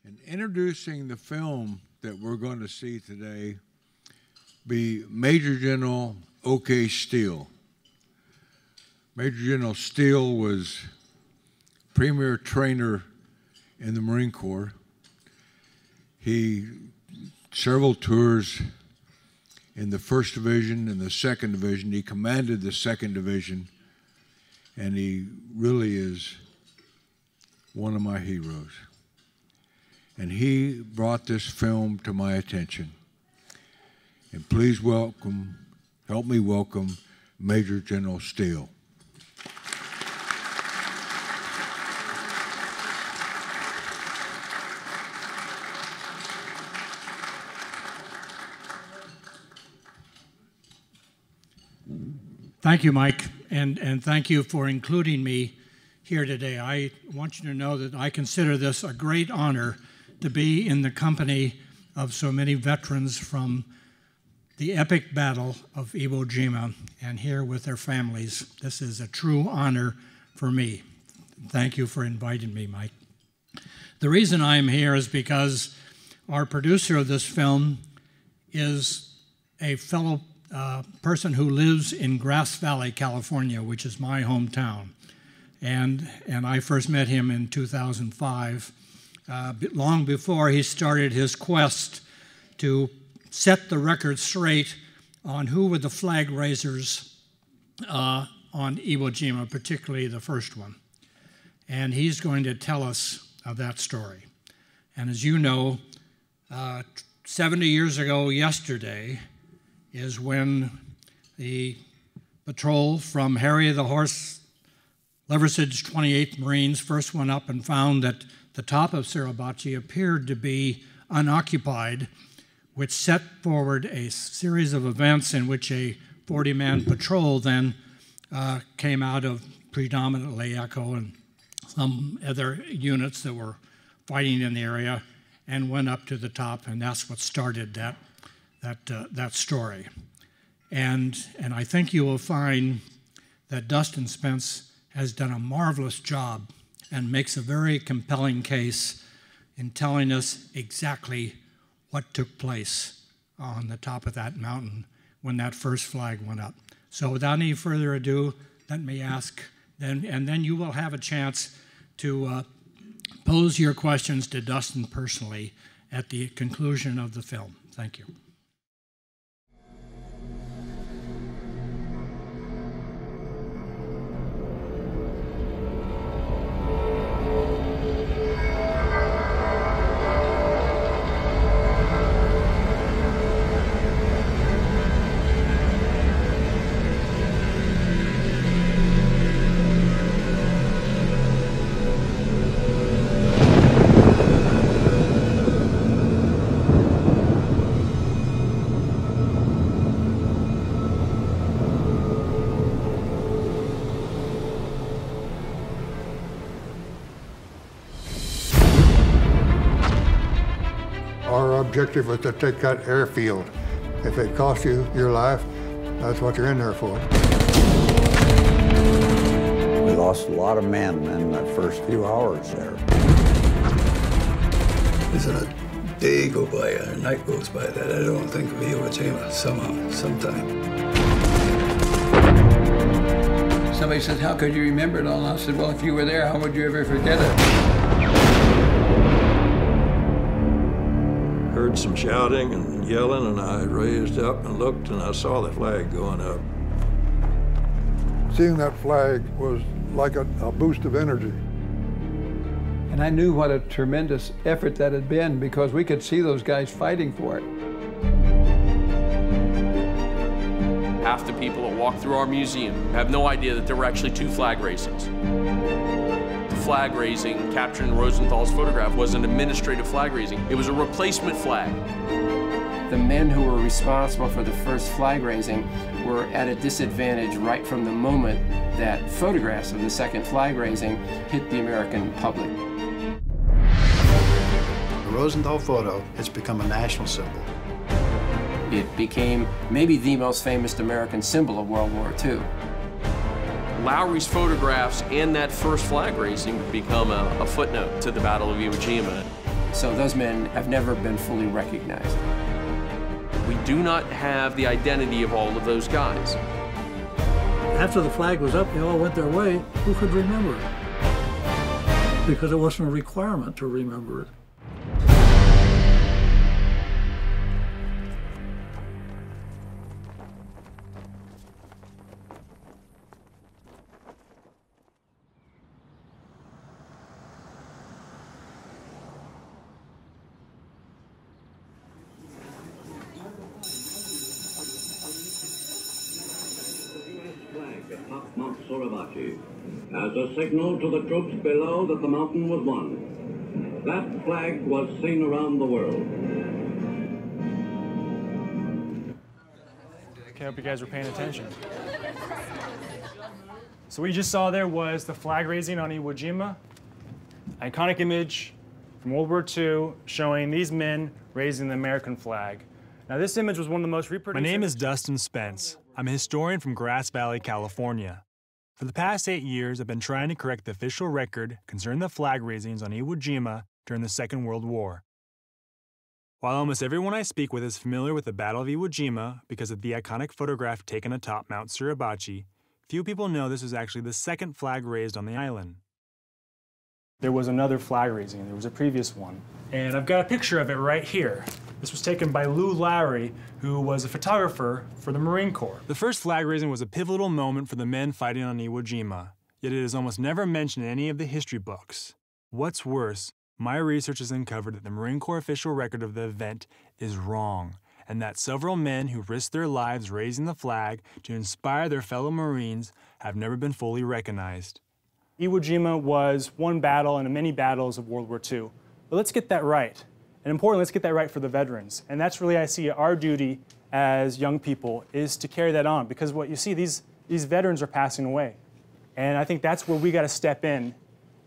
And introducing the film that we're going to see today be Major General O.K. Steele. Major General Steele was premier trainer in the Marine Corps. He several tours in the 1st Division and the 2nd Division. He commanded the 2nd Division, and he really is one of my heroes. And he brought this film to my attention. And please help me welcome Major General Steele. Thank you, Mike, and thank you for including me here today. I want you to know that I consider this a great honor to be in the company of so many veterans from the epic battle of Iwo Jima and here with their families. This is a true honor for me. Thank you for inviting me, Mike. The reason I am here is because our producer of this film is a fellow person who lives in Grass Valley, California, which is my hometown. And I first met him in 2005, long before he started his quest to set the record straight on who were the flag raisers on Iwo Jima, particularly the first one. And he's going to tell us that story. And as you know, 70 years ago yesterday is when the patrol from Harry the Horse, Leversage 28th Marines first went up and found that the top of Suribachi appeared to be unoccupied, which set forward a series of events in which a 40-man patrol then came out of predominantly Echo and some other units that were fighting in the area and went up to the top, and that's what started that story. And I think you will find that Dustin Spence has done a marvelous job and makes a very compelling case in telling us exactly what took place on the top of that mountain when that first flag went up. So without any further ado, let me ask, and then you will have a chance to pose your questions to Dustin personally at the conclusion of the film. Thank you. Our objective was to take that airfield. If it cost you your life, that's what you're in there for. We lost a lot of men in the first few hours there. Isn't a day go by, a night goes by that I don't think of Iwo Jima somehow, sometime. Somebody said, how could you remember it all? And I said, well, if you were there, how would you ever forget it? Heard some shouting and yelling, and I raised up and looked, and I saw the flag going up. Seeing that flag was like a boost of energy. And I knew what a tremendous effort that had been because we could see those guys fighting for it. Half the people that walk through our museum have no idea that there were actually 2 flag raisings. The flag raising captured in Rosenthal's photograph was an administrative flag raising. It was a replacement flag. The men who were responsible for the first flag raising were at a disadvantage right from the moment that photographs of the second flag raising hit the American public. The Rosenthal photo has become a national symbol. It became maybe the most famous American symbol of World War II. Lowry's photographs and that first flag raising become a footnote to the Battle of Iwo Jima. So those men have never been fully recognized. We do not have the identity of all of those guys. After the flag was up, they all went their way. Who could remember it? Because it wasn't a requirement to remember it. As a signal to the troops below that the mountain was won. That flag was seen around the world. Okay, I hope you guys were paying attention. So what you just saw there was the flag raising on Iwo Jima, iconic image from World War II showing these men raising the American flag. Now this image was one of the most reproduced. My name is Dustin Spence. I'm a historian from Grass Valley, California. For the past 8 years, I've been trying to correct the official record concerning the flag raisings on Iwo Jima during the Second World War. While almost everyone I speak with is familiar with the Battle of Iwo Jima because of the iconic photograph taken atop Mount Suribachi, few people know this was actually the second flag raised on the island. There was another flag raising, there was a previous one. And I've got a picture of it right here. This was taken by Lou Lowry, who was a photographer for the Marine Corps. The first flag raising was a pivotal moment for the men fighting on Iwo Jima, yet it is almost never mentioned in any of the history books. What's worse, my research has uncovered that the Marine Corps official record of the event is wrong, and that several men who risked their lives raising the flag to inspire their fellow Marines have never been fully recognized. Iwo Jima was one battle in many battles of World War II. But let's get that right. And importantly, let's get that right for the veterans. And that's really, I see, our duty as young people is to carry that on. Because what you see, these veterans are passing away. And I think that's where we got to step in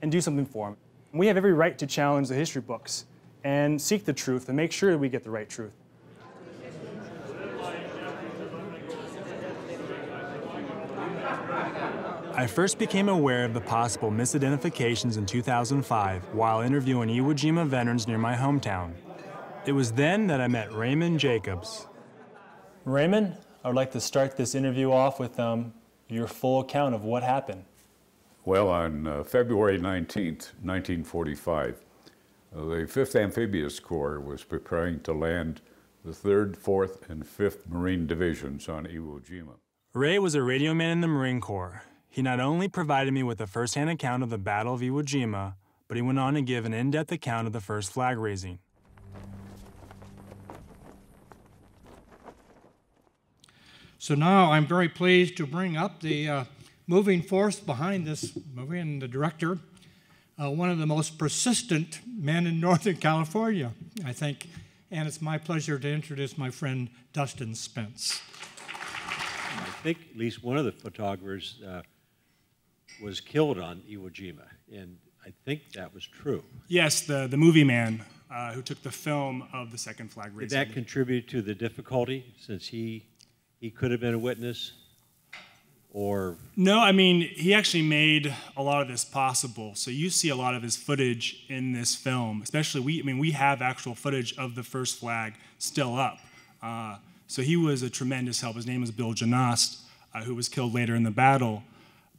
and do something for them. And we have every right to challenge the history books and seek the truth and make sure we get the right truth. I first became aware of the possible misidentifications in 2005 while interviewing Iwo Jima veterans near my hometown. It was then that I met Raymond Jacobs. Raymond, I would like to start this interview off with your full account of what happened. Well, on February 19th, 1945, the 5th Amphibious Corps was preparing to land the 3rd, 4th, and 5th Marine Divisions on Iwo Jima. Ray was a radio man in the Marine Corps. He not only provided me with a first-hand account of the Battle of Iwo Jima, but he went on to give an in-depth account of the first flag raising. So now I'm very pleased to bring up the moving force behind this movie and the director, one of the most persistent men in Northern California, I think. And it's my pleasure to introduce my friend Dustin Spence. I think at least one of the photographers was killed on Iwo Jima, and I think that was true. Yes, the movie man who took the film of the second flag raising. Did that contribute to the difficulty, since he could have been a witness, or? No, I mean, he actually made a lot of this possible. So you see a lot of his footage in this film, especially we have actual footage of the first flag still up. So he was a tremendous help. His name was Bill Janast, who was killed later in the battle.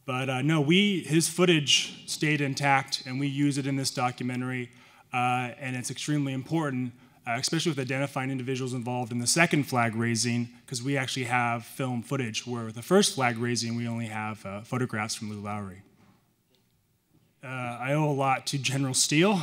But no, his footage stayed intact, and we use it in this documentary, and it's extremely important, especially with identifying individuals involved in the second flag raising, because we actually have film footage, where with the first flag raising, we only have photographs from Lou Lowry. I owe a lot to General Steele.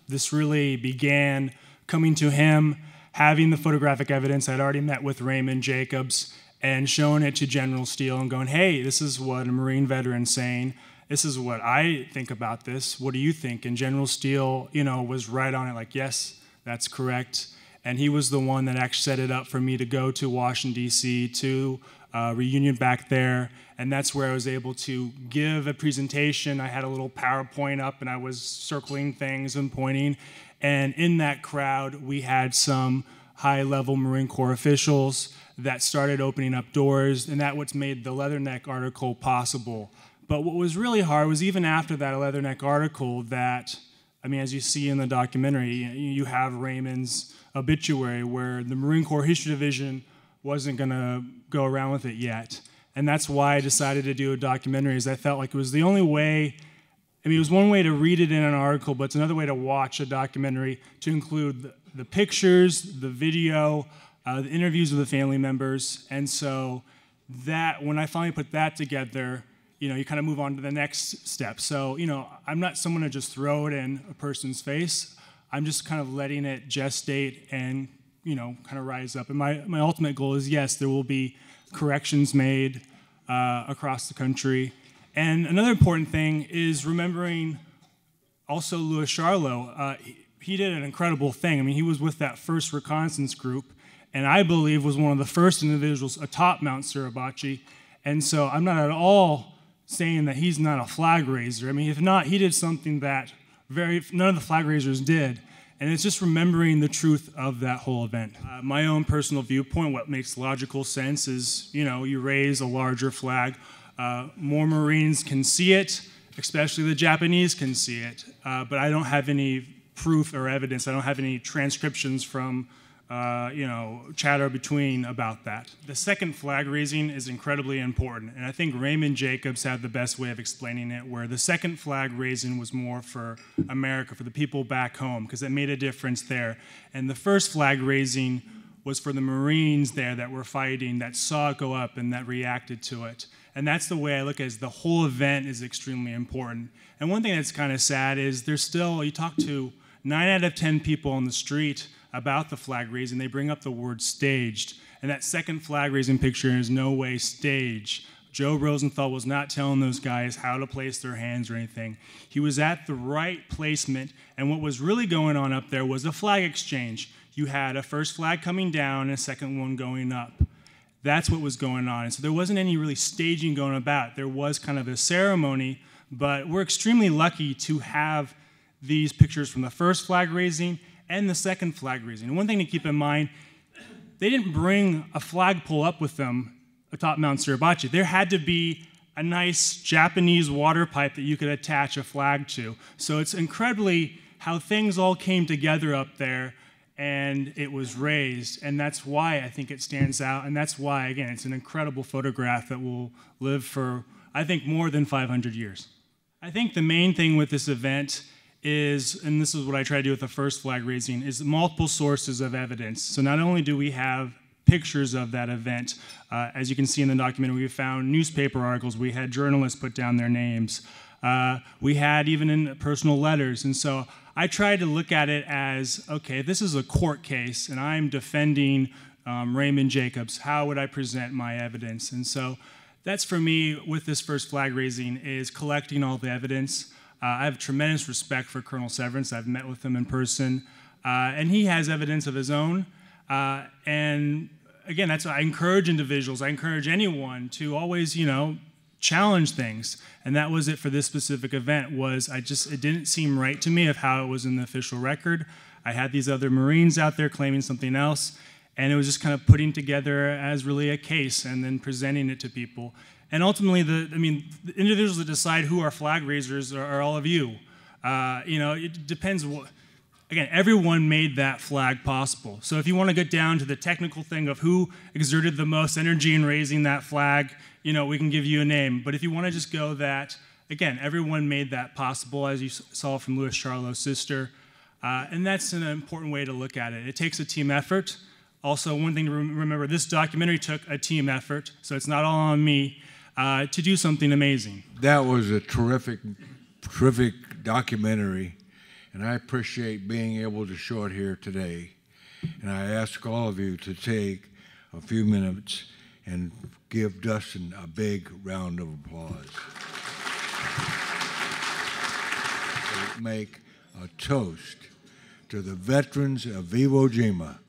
This really began coming to him, having the photographic evidence. I'd already met with Raymond Jacobs and showing it to General Steele and going, hey, this is what a Marine veteran's saying. This is what I think about this. What do you think? And General Steele, was right on it, like, yes, that's correct. And he was the one that actually set it up for me to go to Washington, D.C., to reunion back there. And that's where I was able to give a presentation. I had a little PowerPoint up, and I was circling things and pointing. And in that crowd, we had some high-level Marine Corps officials that started opening up doors, and that's what's made the Leatherneck article possible. But what was really hard was even after that Leatherneck article that I mean, as you see in the documentary, you have Raymond's obituary where the Marine Corps History Division wasn't going to go around with it yet. And that's why I decided to do a documentary, is I felt like it was the only way. I mean, it was one way to read it in an article, but it's another way to watch a documentary, to include the pictures, the video, the interviews with the family members. And so that, when I finally put that together, you kind of move on to the next step. So, I'm not someone to just throw it in a person's face. I'm just kind of letting it gestate and, kind of rise up. And my ultimate goal is, yes, there will be corrections made across the country. And another important thing is remembering also Louis Charlot. He did an incredible thing. I mean, he was with that first reconnaissance group, and I believe was one of the first individuals atop Mount Suribachi. And so I'm not at all saying that he's not a flag raiser. I mean, if not, he did something that none of the flag raisers did. And it's just remembering the truth of that whole event. My own personal viewpoint, what makes logical sense is, you raise a larger flag. More Marines can see it, especially the Japanese can see it. But I don't have any proof or evidence. I don't have any transcriptions from chatter between about that. The second flag raising is incredibly important, and I think Raymond Jacobs had the best way of explaining it, where the second flag raising was more for America, for the people back home, because it made a difference there. And the first flag raising was for the Marines there that were fighting, that saw it go up and that reacted to it. And that's the way I look at it, is the whole event is extremely important. And one thing that's kind of sad is there's still, you talk to 9 out of 10 people on the street about the flag raising, they bring up the word staged. And that second flag raising picture is no way staged. Joe Rosenthal was not telling those guys how to place their hands or anything. He was at the right placement, and what was really going on up there was a flag exchange. You had a first flag coming down and a second one going up. That's what was going on. And so there wasn't any really staging going about. There was kind of a ceremony, but we're extremely lucky to have these pictures from the first flag raising and the second flag raising. And one thing to keep in mind, they didn't bring a flagpole up with them atop Mount Suribachi. There had to be a nice Japanese water pipe that you could attach a flag to. So it's incredibly how things all came together up there, and it was raised. And that's why I think it stands out, and that's why, again, it's an incredible photograph that will live for, I think, more than 500 years. I think the main thing with this event is, and this is what I try to do with the first flag raising, is multiple sources of evidence. So not only do we have pictures of that event, as you can see in the documentary, we found newspaper articles, we had journalists put down their names, we had even in personal letters. And so I tried to look at it as, okay, this is a court case, and I'm defending Raymond Jacobs. How would I present my evidence? And so that's, for me, with this first flag raising, is collecting all the evidence. I have tremendous respect for Colonel Severance. I've met with him in person, and he has evidence of his own. And again, that's why I encourage individuals, I encourage anyone to always, challenge things. And that was it for this specific event. It didn't seem right to me of how it was in the official record. I had these other Marines out there claiming something else, and it was just kind of putting together as really a case and then presenting it to people. And ultimately, the individuals that decide who are flag raisers are all of you. It depends. Again, everyone made that flag possible. So if you want to get down to the technical thing of who exerted the most energy in raising that flag, we can give you a name. But if you want to just go that, again, everyone made that possible, as you saw from Louis Charlot's sister. And that's an important way to look at it. It takes a team effort. Also, one thing to remember, this documentary took a team effort, so it's not all on me. To do something amazing. That was a terrific documentary, and I appreciate being able to show it here today. And I ask all of you to take a few minutes and give Dustin a big round of applause. Make a toast to the veterans of Iwo Jima.